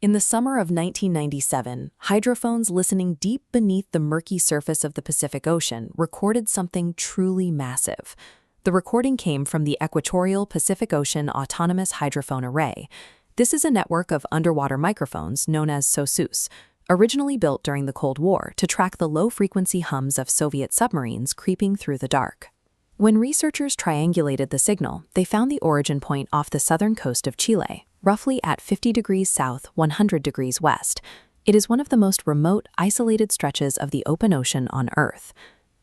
In the summer of 1997, hydrophones listening deep beneath the murky surface of the Pacific Ocean recorded something truly massive. The recording came from the Equatorial Pacific Ocean Autonomous Hydrophone Array. This is a network of underwater microphones known as SOSUS, originally built during the Cold War to track the low-frequency hums of Soviet submarines creeping through the dark. When researchers triangulated the signal, they found the origin point off the southern coast of Chile, roughly at 50 degrees south, 100 degrees west. It is one of the most remote, isolated stretches of the open ocean on Earth.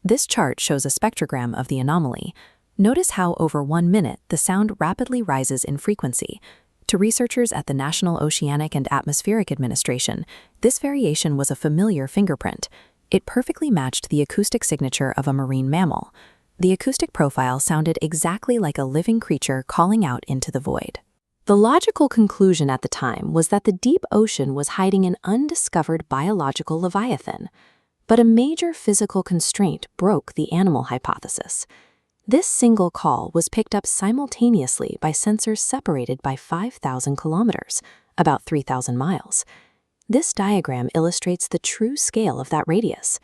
This chart shows a spectrogram of the anomaly. Notice how over 1 minute the sound rapidly rises in frequency. To researchers at the National Oceanic and Atmospheric Administration, this variation was a familiar fingerprint. It perfectly matched the acoustic signature of a marine mammal. The acoustic profile sounded exactly like a living creature calling out into the void. The logical conclusion at the time was that the deep ocean was hiding an undiscovered biological leviathan. But a major physical constraint broke the animal hypothesis. This single call was picked up simultaneously by sensors separated by 5,000 kilometers, about 3,000 miles. This diagram illustrates the true scale of that radius.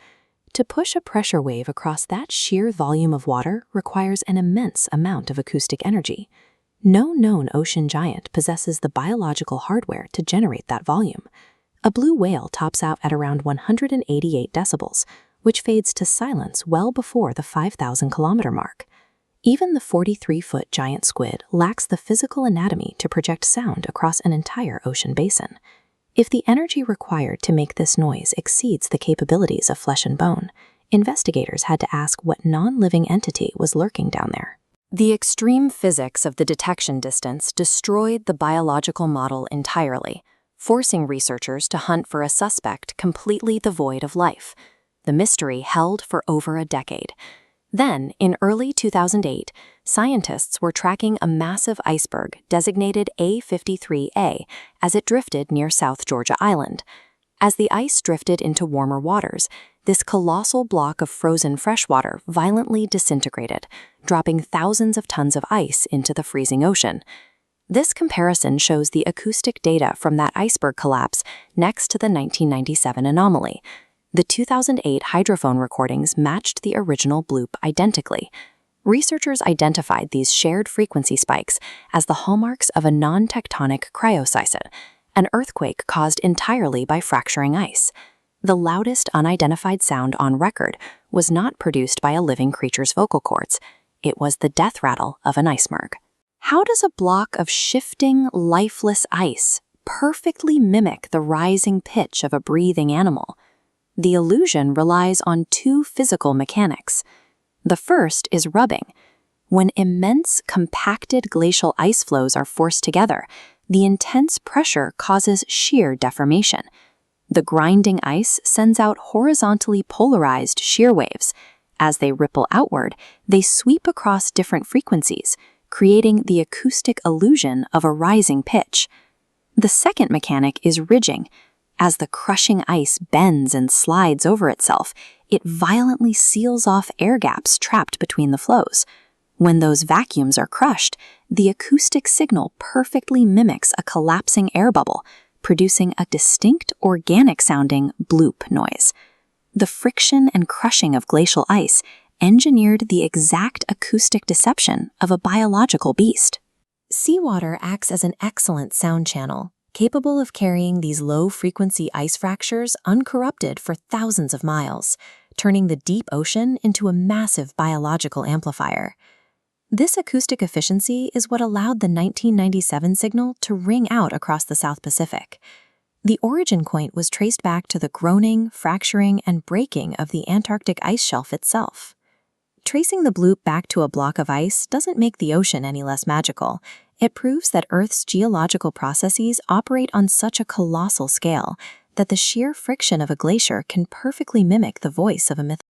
To push a pressure wave across that sheer volume of water requires an immense amount of acoustic energy. No known ocean giant possesses the biological hardware to generate that volume. A blue whale tops out at around 188 decibels, which fades to silence well before the 5,000-kilometer mark. Even the 43-foot giant squid lacks the physical anatomy to project sound across an entire ocean basin. If the energy required to make this noise exceeds the capabilities of flesh and bone, investigators had to ask what non-living entity was lurking down there. The extreme physics of the detection distance destroyed the biological model entirely, forcing researchers to hunt for a suspect completely devoid of life. The mystery held for over a decade. Then, in early 2008, scientists were tracking a massive iceberg designated A53A as it drifted near South Georgia Island. As the ice drifted into warmer waters, this colossal block of frozen freshwater violently disintegrated, dropping thousands of tons of ice into the freezing ocean. This comparison shows the acoustic data from that iceberg collapse next to the 1997 anomaly. The 2008 hydrophone recordings matched the original bloop identically. Researchers identified these shared frequency spikes as the hallmarks of a non-tectonic cryoseismon, an earthquake caused entirely by fracturing ice. The loudest unidentified sound on record was not produced by a living creature's vocal cords. It was the death rattle of an iceberg. How does a block of shifting, lifeless ice perfectly mimic the rising pitch of a breathing animal? The illusion relies on two physical mechanics. The first is rubbing. When immense, compacted glacial ice flows are forced together, the intense pressure causes shear deformation. The grinding ice sends out horizontally polarized shear waves. As they ripple outward, they sweep across different frequencies, creating the acoustic illusion of a rising pitch. The second mechanic is ridging. As the crushing ice bends and slides over itself, it violently seals off air gaps trapped between the flows. When those vacuums are crushed, the acoustic signal perfectly mimics a collapsing air bubble, producing a distinct organic-sounding bloop noise. The friction and crushing of glacial ice engineered the exact acoustic deception of a biological beast. Seawater acts as an excellent sound channel, capable of carrying these low-frequency ice fractures uncorrupted for thousands of miles, turning the deep ocean into a massive biological amplifier. This acoustic efficiency is what allowed the 1997 signal to ring out across the South Pacific. The origin point was traced back to the groaning, fracturing, and breaking of the Antarctic ice shelf itself. Tracing the bloop back to a block of ice doesn't make the ocean any less magical. It proves that Earth's geological processes operate on such a colossal scale that the sheer friction of a glacier can perfectly mimic the voice of a mythical